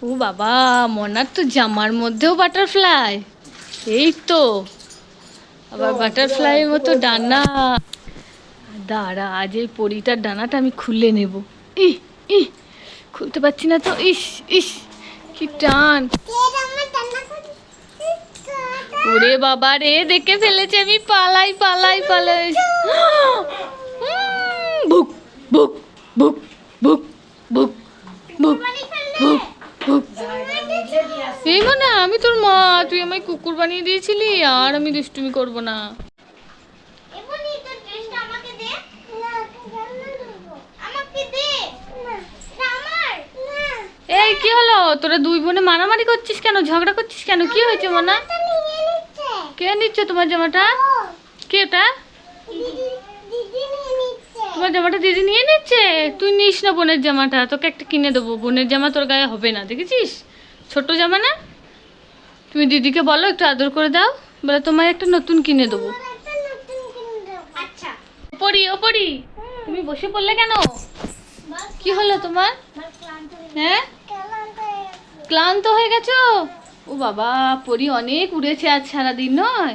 ও বাবা, মনার তো জামার মধ্যেও বাটারফ্লাই। এই তো আবার বাটারফ্লাইয়ের মতো ডানা। দাঁড়া, আজ এই পরীটার ডানাটা আমি খুলে নেব। ই ই খুলতে পারছি না তো। ইস ইস কি টান! ওরে বাবা রে, দেখে ফেলেছে। আমি পালাই পালাই পালাই। বুক বুক বুক বুক বুক বুক বুক বুক। এই মানে আমি তোর মা, তুই আমায় কুকুর বানিয়ে দিয়েছিলি, আর আমি দুষ্টুমি করবো না। এই কি হলো, তোরা দুই বোনে মারামারি করছিস কেন? ঝগড়া করছিস কেন? কি হয়েছে মনা? কে নিচ্ছে তোমার জামাটা? কে ওটা? তোমার জামাটা দিদি নিয়ে নিচ্ছে? তুই নিস না বোনের জামাটা, তোকে একটা কিনে দেবো। বোনের জামা তোর গায়ে হবে না, দেখেছিস? ছোট জামা না? তুমি দিদিকে বলো একটু আদর করে দাও, বলে তোমায় একটা নতুন কিনে দেবো। ওপরি ওপরি, তুমি বসে পড়লে কেন? কি হলো তোমার? হ্যাঁ, ক্লান্ত হয়ে গেছো? ও বাবা, পরি অনেক উড়েছে আজ সারাদিন, নয়?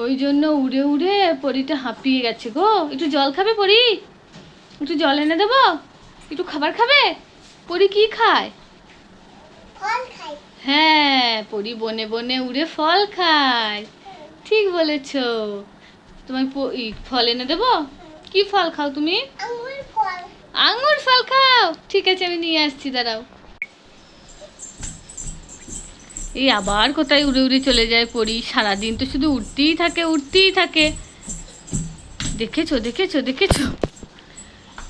ওই জন্য উড়ে উড়ে পরিটা হাঁপিয়ে গেছে গো। একটু জল খাবে পরি? একটু জল এনে দেবো? একটু খাবার খাবে? পরি কি খায়? হ্যাঁ, পরি বনে বনে উড়ে ফল খায়। ঠিক বলেছ। তোমায় ফল এনে দেবো? কি ফল খাও তুমি? আঙুর ফল খাও? ঠিক আছে, আমি নিয়ে আসছি, দাঁড়াও। এই আবার কোথায় উড়ে উড়ে চলে যায় পরি। সারাদিন তো শুধু উঠতেই থাকে উঠতেই থাকে। দেখেছো দেখেছো দেখেছো,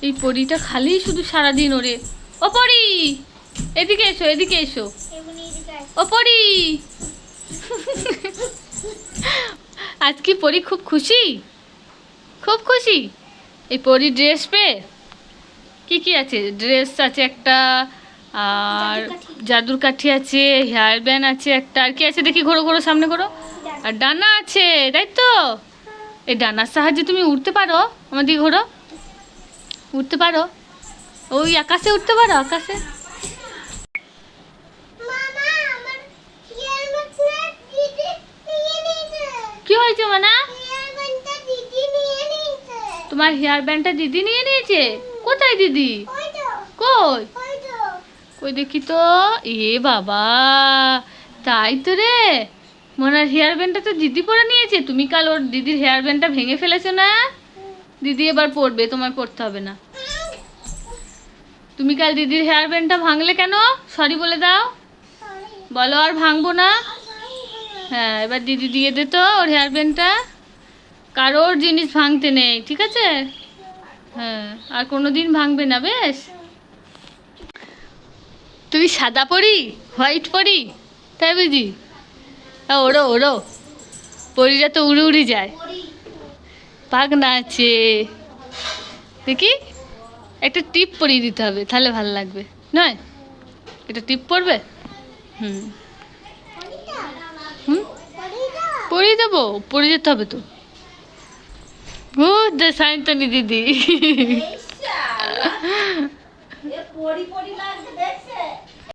এই পরিটা খালি শুধু সারাদিন ওরে। ও পরি, এদিকে এসো এদিকে এসো। ও পরি, আজ কি পরি খুব খুশি? খুব খুশি এই পরি ড্রেস পেয়ে। কি কি আছে? ড্রেস আছে একটা, আর জাদুর কাঠি আছে, হেয়ার ব্যান্ড আছে একটা, আর কি আছে দেখি, ঘোরো ঘোরো সামনে ঘোরো। আর ডানা আছে, তাই তো? এই ডানার সাহায্যে তুমি উঠতে পারো। আমার দিকে ঘোরো, উঠতে পারো। ওই আকাশে উঠতে পারো, আকাশে। কি হয়েছে মানা? তোমার হেয়ার ব্যান্ডটা দিদি নিয়ে নিয়েছে? কোথায় দিদি? কই কই দেখি তো। এ বাবা, তাই তো রে। মনার হেয়ার ব্যান্ডটা তো দিদি পরে নিয়েছে। তুমি কাল ওর দিদির হেয়ার ব্যান্ডটা ভেঙে ফেলেছো না? দিদি এবার পরবে, তোমায় পরতে হবে না। তুমি কাল দিদির হেয়ার ব্যান্ডটা ভাঙলে কেন? সরি বলে দাও, বলো আর ভাঙবো না। হ্যাঁ, এবার দিদি দিয়ে দে তো ওর হেয়ার ব্যান্ডটা। কারোর জিনিস ভাঙতে নেই, ঠিক আছে? হ্যাঁ, আর কোনো দিন ভাঙবে না, বেশ? তুমি সাদা পরি, হোয়াইট পরি, তাই বুঝি? ওড়ো ওড়ো, পরিরা তো উড়ে উড়ে যায়। পাখনা আছে দেখি, একটা টিপ পরিয়ে দিতে হবে, তাহলে ভালো লাগবে, নয়? এটা টিপ পরবে? হুম হুম, পরিয়ে দেবো, পরে যেতে হবে তো। ও সায়ন্তনী দিদি।